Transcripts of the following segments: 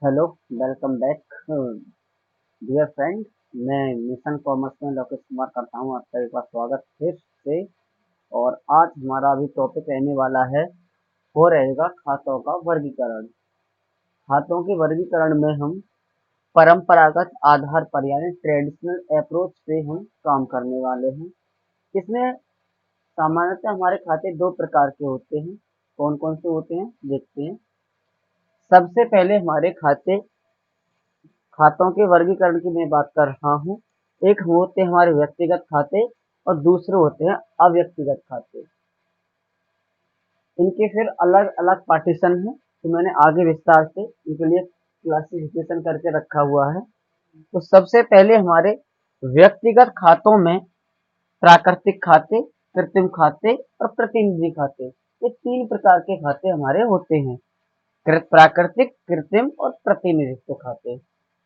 Hello, welcome back dear friend. मैं Mission Commerce में लोकेश कुमार करता हूँ आपका एक बार स्वागत फिर से। और आज हमारा अभी टॉपिक रहने वाला है, वो रहेगा खातों का वर्गीकरण। खातों के वर्गीकरण में हम परंपरागत आधार पर यानी ट्रेडिशनल अप्रोच से हम काम करने वाले हैं। इसमें सामान्यतः हमारे खाते दो प्रकार के होते हैं। कौन कौन से होते हैं देखते हैं। सबसे पहले हमारे खातों के वर्गीकरण की मैं बात कर रहा हूँ। एक होते हैं हमारे व्यक्तिगत खाते और दूसरे होते हैं अव्यक्तिगत खाते। इनके फिर अलग अलग पार्टीशन है, तो मैंने आगे विस्तार से इनके लिए क्लासिफिकेशन करके रखा हुआ है। तो सबसे पहले हमारे व्यक्तिगत खातों में प्राकृतिक खाते, कृत्रिम खाते और प्रतिनिधि खाते, ये तीन प्रकार के खाते हमारे होते हैं। प्राकृतिक, कृत्रिम और प्रतिनिधित्व खाते।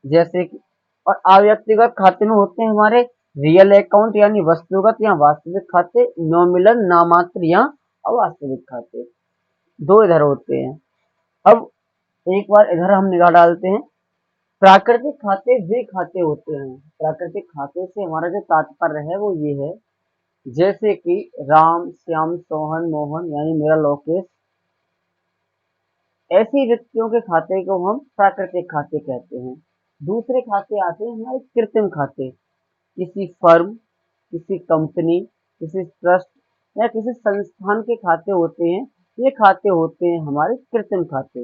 जैसे कि और अव्यक्तिगत खाते में होते हैं हमारे रियल अकाउंट यानी वस्तुगत या वास्तविक खाते, नॉमिनल नामात्र या अवास्तविक खाते। दो इधर होते हैं। अब एक बार इधर हम निगाह डालते हैं। प्राकृतिक खाते वे खाते होते हैं, प्राकृतिक खाते से हमारा जो तात्पर्य है वो ये है, जैसे कि राम, श्याम, सोहन, मोहन यानी मेरा लोकेश, ऐसी व्यक्तियों के खाते को हम प्राकृतिक खाते कहते हैं। दूसरे खाते आते हैं हमारे कृत्रिम खाते। किसी फर्म, किसी कंपनी, किसी ट्रस्ट या किसी संस्थान के खाते होते हैं। ये खाते होते हैं हमारे कृत्रिम खाते।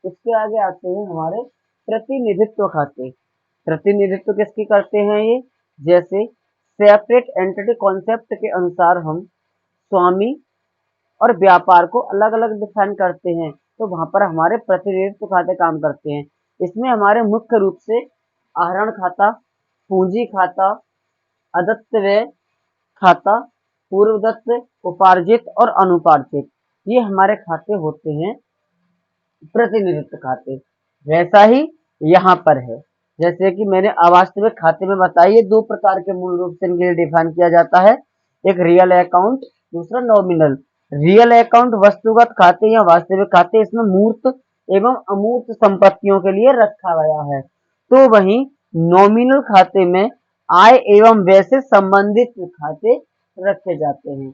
उसके आगे आते हैं हमारे प्रतिनिधित्व खाते। प्रतिनिधित्व किसकी करते हैं ये, जैसे सेपरेट एंटिटी कॉन्सेप्ट के अनुसार हम स्वामी और व्यापार को अलग अलग डिफाइन करते हैं, तो वहां पर हमारे प्रतिनिधित्व खाते काम करते हैं। इसमें हमारे मुख्य रूप से आहरण खाता, पूंजी खाता, अदत्त व्यय खाता, पूर्वदत्त, उपार्जित और अनुपार्जित, ये हमारे खाते होते हैं प्रतिनिधित्व खाते। वैसा ही यहाँ पर है, जैसे कि मैंने अवास्तविक खाते में बताइए दो प्रकार के मूल रूप से इनके लिए डिफाइन किया जाता है। एक रियल अकाउंट, दूसरा नॉमिनल। रियल अकाउंट वस्तुगत खाते या वास्तविक खाते, इसमें मूर्त एवं अमूर्त संपत्तियों के लिए रखा गया है। तो वहीं नॉमिनल खाते में आय एवं व्यय से संबंधित खाते रखे जाते हैं।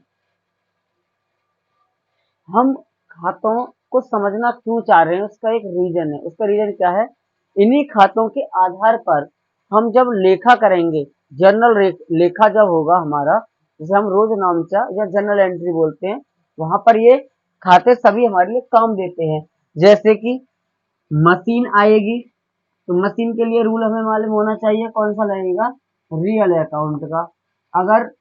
हम खातों को समझना क्यों चाह रहे हैं, उसका एक रीजन है। उसका रीजन क्या है, इन्हीं खातों के आधार पर हम जब लेखा करेंगे, जर्नल लेखा जब होगा हमारा, जिसे हम रोज नामचा या जर्नल एंट्री बोलते हैं, वहां पर ये खाते सभी हमारे लिए काम देते हैं। जैसे कि मशीन आएगी, तो मशीन के लिए रूल हमें मालूम होना चाहिए, कौन सा लगेगा, रियल अकाउंट का। अगर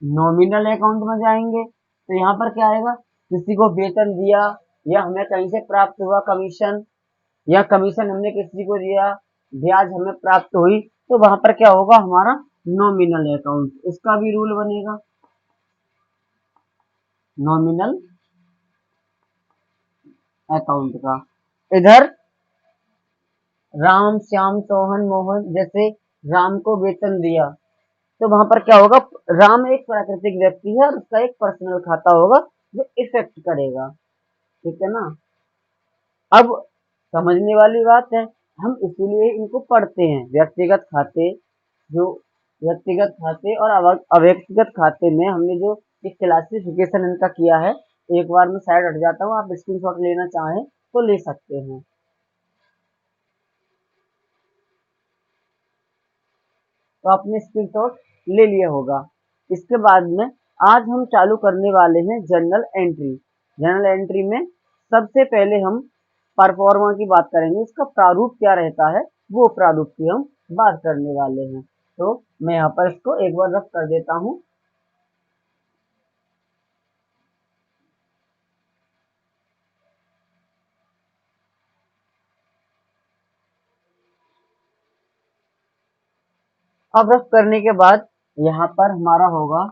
नॉमिनल अकाउंट में जाएंगे तो यहाँ पर क्या आएगा, किसी को वेतन दिया या हमें कहीं से प्राप्त हुआ कमीशन, या कमीशन हमने किसी को दिया, ब्याज हमें प्राप्त हुई, तो वहां पर क्या होगा, हमारा नॉमिनल अकाउंट, इसका भी रूल बनेगा नॉमिनल अकाउंट का। इधर राम, श्याम, सोहन, मोहन, जैसे राम को वेतन दिया, तो वहां पर क्या होगा, राम एक प्राकृतिक व्यक्ति है और उसका एक पर्सनल खाता होगा जो इफेक्ट करेगा। ठीक है ना। अब समझने वाली बात है, हम इसीलिए इनको पढ़ते हैं। व्यक्तिगत खाते, जो व्यक्तिगत खाते और अव्यक्तिगत खाते में हमने जो एक क्लासिफिकेशन इनका किया है, एक बार मैं साइड हट जाता हूँ, आप स्क्रीनशॉट लेना चाहें तो ले सकते हैं। तो आपने स्क्रीनशॉट ले लिया होगा। इसके बाद में आज हम चालू करने वाले हैं जर्नल एंट्री। जर्नल एंट्री में सबसे पहले हम परफॉर्मा की बात करेंगे, इसका प्रारूप क्या रहता है वो प्रारूप की हम बात करने वाले हैं। तो मैं यहाँ पर इसको एक बार रफ कर देता हूँ। अब रफ करने के बाद यहाँ पर हमारा होगा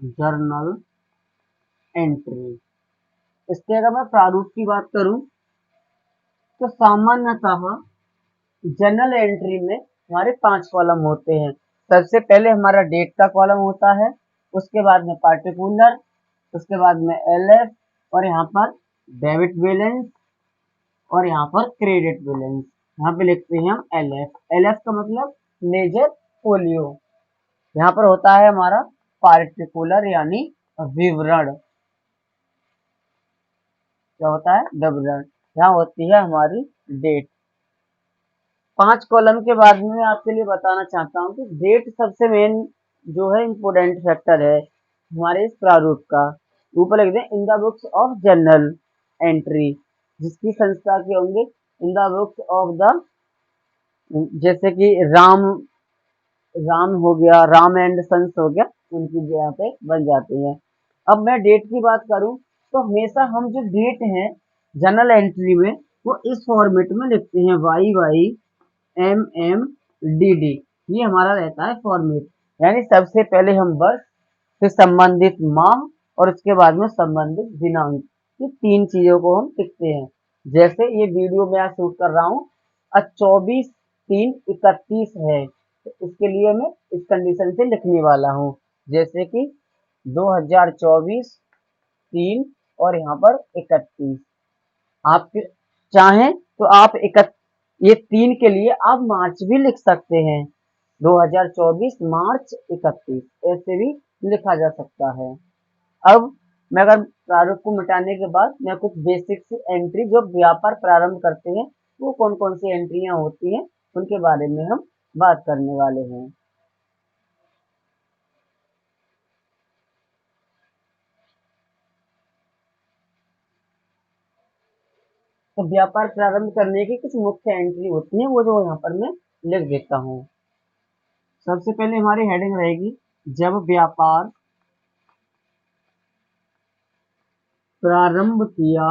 जर्नल एंट्री। इसके अगर मैं प्रारूप की बात करूं तो सामान्यतः जर्नल एंट्री में हमारे 5 कॉलम होते हैं। सबसे पहले हमारा डेट का कॉलम होता है, उसके बाद में पार्टिकुलर, उसके बाद में एलएफ और यहाँ पर डेबिट बैलेंस, और यहाँ पर क्रेडिट बैलेंस, यहाँ पे लिखते हैं हम LF। LF का मतलब लेजर फोलियो। यहाँ पर होता है हमारा पार्टिकुलर यानी विवरण। क्या होता है? विवरण। यहाँ होती है हमारी डेट। 5 कॉलम के बाद में मैं आपके लिए बताना चाहता हूँ कि डेट सबसे मेन जो है इम्पोर्टेंट फैक्टर है हमारे इस प्रारूप का। ऊपर लिख दें in the books of journal entry, जिसकी संस्था के होंगे in the books of the, जैसे कि राम हो गया, राम एंड सन्स हो गया, उनकी जगह पे बन जाती है। अब मैं डेट की बात करूं तो हमेशा हम जो डेट है जर्नल एंट्री में वो इस फॉर्मेट में लिखते हैं YYMMDD। ये हमारा रहता है फॉर्मेट, यानी सबसे पहले हम वर्ष, फिर संबंधित माह और उसके बाद में संबंधित दिनांक, ये 3 चीजों को हम लिखते हैं। जैसे ये वीडियो मैं आज शूट कर रहा हूँ, आज 24/3/31 है, तो इसके लिए मैं इस कंडीशन से लिखने वाला हूँ, जैसे कि 2024/3 और यहाँ पर 31। आप चाहें तो आप ये 3 के लिए आप मार्च भी लिख सकते हैं, 2024 मार्च 31, ऐसे भी लिखा जा सकता है। अब मैं अगर प्रारूप को मिटाने के बाद मैं कुछ बेसिक सी एंट्री जो व्यापार प्रारंभ करते हैं वो कौन कौन सी एंट्रियां होती हैं उनके बारे में हम बात करने वाले हैं। तो व्यापार प्रारंभ करने की कुछ मुख्य एंट्री होती है वो जो यहाँ पर मैं लिख देता हूँ। सबसे पहले हमारी हेडिंग रहेगी जब व्यापार प्रारंभ किया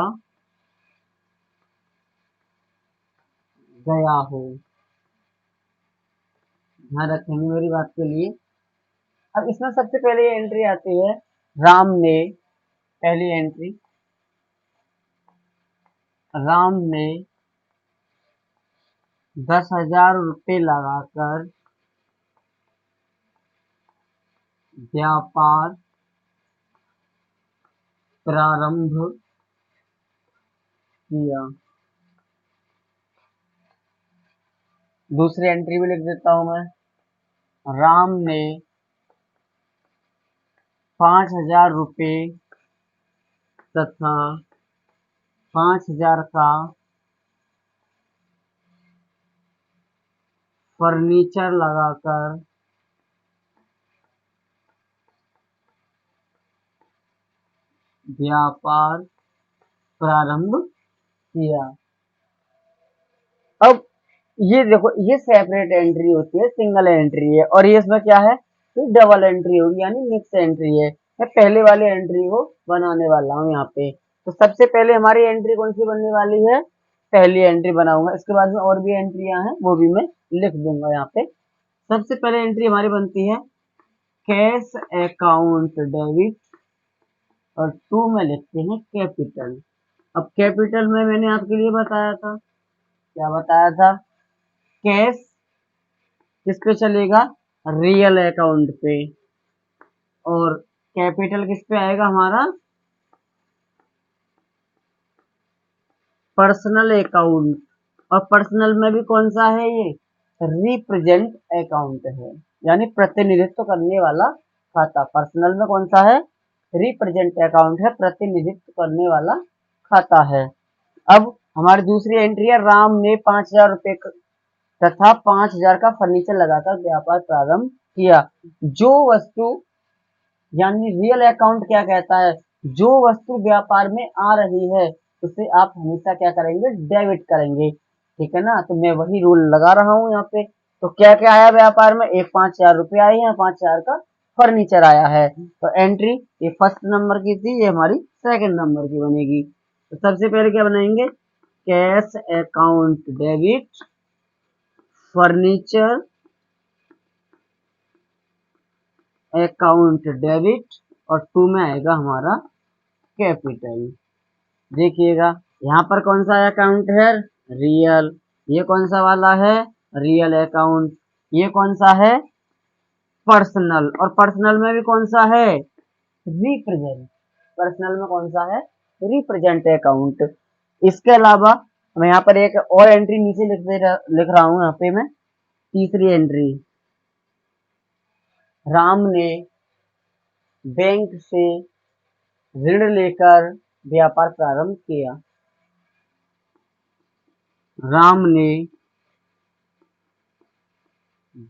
गया हो। ध्यान रखेंगे मेरी बात के लिए। अब इसमें सबसे पहले एंट्री आती है राम ने, पहली एंट्री, राम ने 10,000 रुपये लगाकर व्यापार प्रारंभ किया। दूसरी एंट्री भी लिख देता हूं मैं, राम ने 5,000 रुपये तथा 5,000 का फर्नीचर लगाकर व्यापार प्रारंभ किया। अब ये देखो, ये सेपरेट एंट्री होती है, सिंगल एंट्री है, और ये इसमें क्या है, तो डबल एंट्री होगी यानी मिक्स एंट्री है। मैं पहले वाली एंट्री को बनाने वाला हूँ यहाँ पे। तो सबसे पहले हमारी एंट्री कौन सी बनने वाली है, पहली एंट्री बनाऊंगा, इसके बाद में और भी एंट्रियां हैं वो भी मैं लिख दूंगा यहाँ पे। सबसे पहले एंट्री हमारी बनती है कैश अकाउंट डेबिट, और 2 में लिखते हैं कैपिटल। अब कैपिटल में मैंने आपके लिए बताया था, क्या बताया था, कैश किस पे चलेगा, रियल अकाउंट पे, और कैपिटल किस पे आएगा हमारा, पर्सनल अकाउंट। और पर्सनल में भी कौन सा है, ये रिप्रेजेंट अकाउंट है, यानी प्रतिनिधित्व करने वाला खाता। पर्सनल में कौन सा है, रिप्रेजेंट अकाउंट है, प्रतिनिधित्व करने वाला खाता है। अब हमारी दूसरी एंट्री है राम ने 5,000 रुपये तथा 5,000 का फर्नीचर लगाकर व्यापार प्रारंभ किया। जो वस्तु, यानी रियल अकाउंट क्या कहता है, जो वस्तु व्यापार में आ रही है उसे आप हमेशा क्या करेंगे, डेबिट करेंगे, ठीक है ना। तो मैं वही रूल लगा रहा हूँ यहाँ पे। तो क्या क्या आया व्यापार में, एक 5,000 रुपये आए हैं, 5,000 का फर्नीचर आया है। तो एंट्री ये फर्स्ट नंबर की थी, ये हमारी सेकंड नंबर की बनेगी। तो सबसे पहले क्या बनाएंगे, cash account debit furniture account debit, और 2 में आएगा हमारा कैपिटल। देखिएगा यहाँ पर कौन सा अकाउंट है, रियल, ये कौन सा वाला है, रियल अकाउंट, ये कौन सा है, पर्सनल, और पर्सनल में भी कौन सा है, रिप्रेजेंट, पर्सनल में कौन सा है, रिप्रेजेंट अकाउंट। इसके अलावा मैं यहाँ पर एक और एंट्री नीचे लिख रहा हूँ। यहाँ पे मैं तीसरी एंट्री, राम ने बैंक से ऋण लेकर व्यापार प्रारंभ किया। राम ने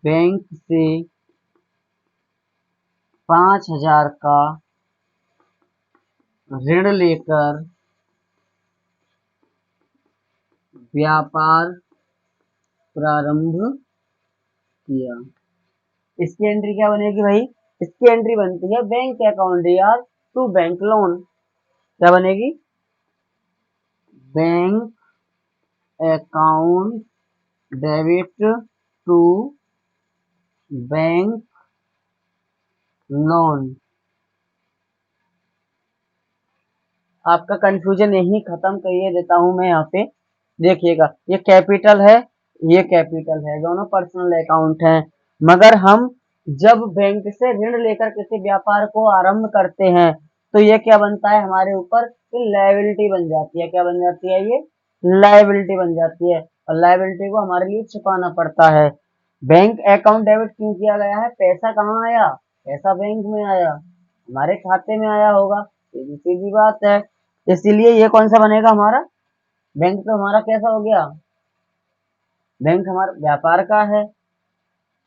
बैंक से 5,000 का ऋण लेकर व्यापार प्रारंभ किया। इसकी एंट्री क्या बनेगी भाई? इसकी एंट्री बनती है बैंक अकाउंट यार टू बैंक लोन। क्या बनेगी? Bank account debit to bank loan. आपका कंफ्यूजन यही खत्म करिए देता हूं मैं। यहाँ पे देखिएगा, ये कैपिटल है, ये कैपिटल है, दोनों पर्सनल अकाउंट हैं। मगर हम जब बैंक से ऋण लेकर किसी व्यापार को आरंभ करते हैं तो ये क्या बनता है हमारे ऊपर? लायबिलिटी बन जाती है। क्या बन जाती है? ये लायबिलिटी बन जाती है, और लायबिलिटी को हमारे लिए छुपाना पड़ता है। बैंक अकाउंट डेबिट क्यों किया गया है? पैसा कहाँ आया? पैसा बैंक में आया, हमारे खाते में आया होगा, सीधी सीधी बात है। इसीलिए ये कौन सा बनेगा हमारा? बैंक तो हमारा कैसा हो गया? बैंक हमारा व्यापार का है,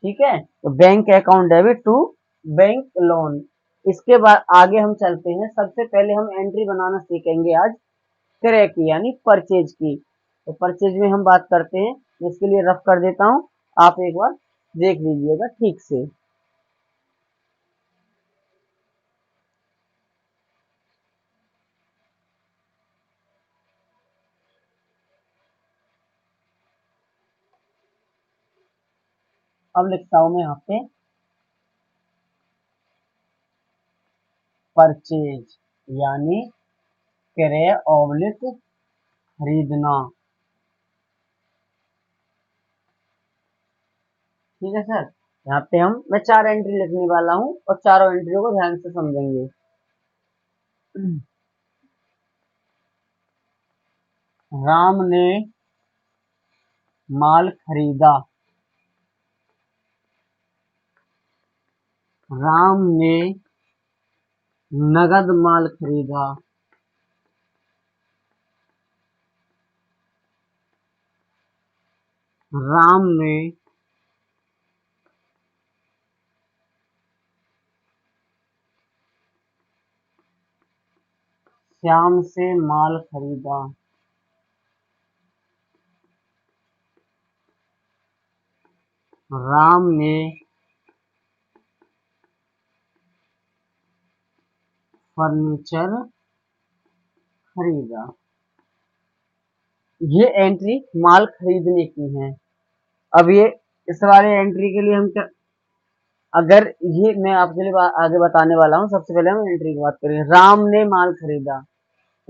ठीक है। तो bank account debit to bank loan. इसके बाद आगे हम चलते हैं। सबसे पहले हम एंट्री बनाना सीखेंगे आज क्रय की, यानी परचेज की। तो परचेज में हम बात करते हैं, मैं इसके लिए रफ कर देता हूं, आप एक बार देख लीजिएगा ठीक से। अब लिखता हूं मैं यहाँ पे परचेज, यानी क्रय ऑब्लिक खरीदना। ठीक है सर। यहाँ पे मैं 4 एंट्री लिखने वाला हूँ और चारों एंट्रियों को ध्यान से समझेंगे। राम ने माल खरीदा। राम ने नगद माल खरीदा। राम ने श्याम से माल खरीदा। राम ने फर्नीचर खरीदा। ये एंट्री माल खरीदने की है। अब ये इस वाले एंट्री के लिए हम क्या, अगर ये मैं आपके लिए आगे बताने वाला हूँ। सबसे पहले हम एंट्री की बात करें। राम ने माल खरीदा,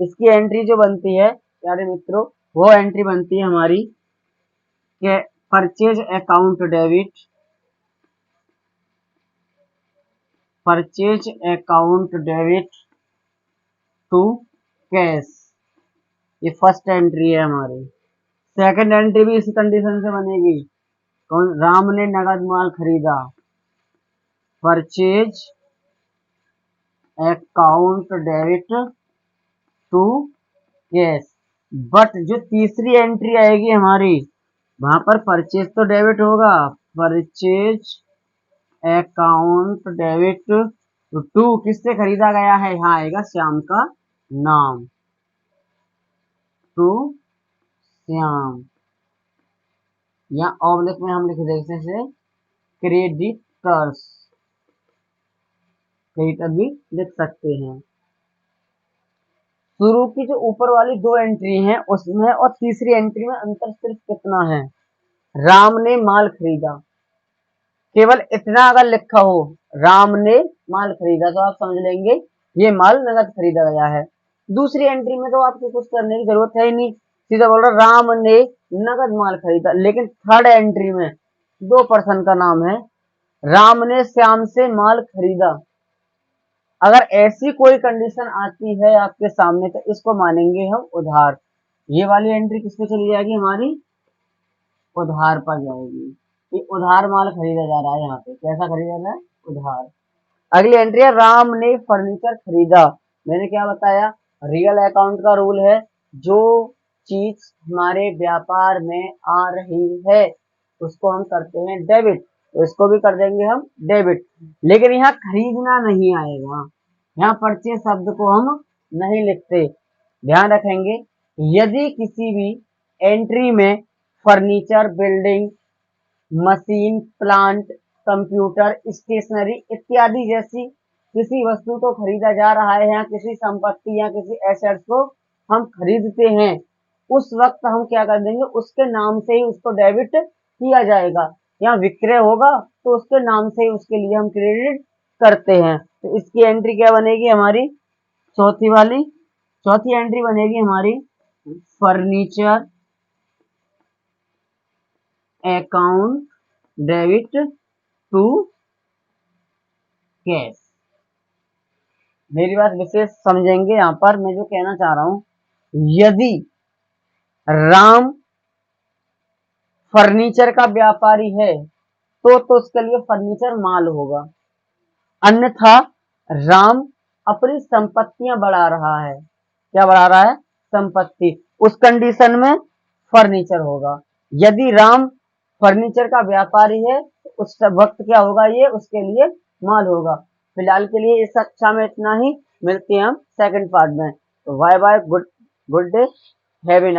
इसकी एंट्री जो बनती है प्यारे मित्रों, वो एंट्री बनती है हमारी कि purchase account debit, purchase account debit to cash. ये फर्स्ट एंट्री है हमारी। सेकंड एंट्री भी इसी कंडीशन से बनेगी। कौन? राम ने नगद माल खरीदा, purchase account debit to cash. But जो तीसरी एंट्री आएगी हमारी, वहां पर परचेज तो डेबिट होगा, परचेज अकाउंट डेबिट टू किससे खरीदा गया है? यहाँ आएगा श्याम का नाम, टू श्याम। या ऑब्लिक में हम लिख देते हैं क्रेडिटर्स, क्रेडिटर भी लिख सकते हैं। शुरू की जो ऊपर वाली 2 एंट्री हैं उसमें और तीसरी एंट्री में अंतर सिर्फ कितना है? राम ने माल खरीदा, केवल इतना अगर लिखा हो राम ने माल खरीदा तो आप समझ लेंगे ये माल नगद खरीदा गया है। दूसरी एंट्री में तो आपको कुछ करने की जरूरत है ही नहीं, सीधा बोल रहा राम ने नगद माल खरीदा। लेकिन थर्ड एंट्री में 2 पर्सन का नाम है, राम ने श्याम से माल खरीदा। अगर ऐसी कोई कंडीशन आती है आपके सामने तो इसको मानेंगे हम उधार, ये वाली एंट्री किस पे चली जाएगी हमारी, उधार पर जाएगी। ये उधार माल खरीदा जा रहा है यहाँ पे, कैसा खरीदा जा रहा है, उधार। अगली एंट्री है राम ने फर्नीचर खरीदा। मैंने क्या बताया, रियल अकाउंट का रूल है, जो चीज हमारे व्यापार में आ रही है उसको हम करते हैं डेबिट, तो इसको भी कर देंगे हम डेबिट। लेकिन यहाँ खरीदना नहीं आएगा, यहाँ परचेज शब्द को हम नहीं लिखते। ध्यान रखेंगे, यदि किसी भी एंट्री में furniture, building, machine, plant, computer, stationery इत्यादि जैसी किसी वस्तु को खरीदा जा रहा है या किसी संपत्ति या किसी एसेट्स को हम खरीदते हैं, उस वक्त हम क्या कर देंगे, उसके नाम से ही उसको डेबिट किया जाएगा। यहाँ विक्रय होगा तो उसके नाम से ही उसके लिए हम क्रेडिट करते हैं। तो इसकी एंट्री क्या बनेगी हमारी, चौथी वाली, चौथी एंट्री बनेगी हमारी furniture account debit to cash. मेरी बात विशेष समझेंगे, यहाँ पर मैं जो कहना चाह रहा हूं, यदि राम फर्नीचर का व्यापारी है तो उसके लिए फर्नीचर माल होगा, अन्यथा राम अपनी संपत्तियां बढ़ा रहा है। क्या बढ़ा रहा है, संपत्ति, उस कंडीशन में फर्नीचर होगा। यदि राम फर्नीचर का व्यापारी है तो उस वक्त क्या होगा, ये उसके लिए माल होगा। फिलहाल के लिए इस कक्षा में इतना ही, मिलते हैं हम सेकंड पार्ट में। तो bye bye, good day, have a nice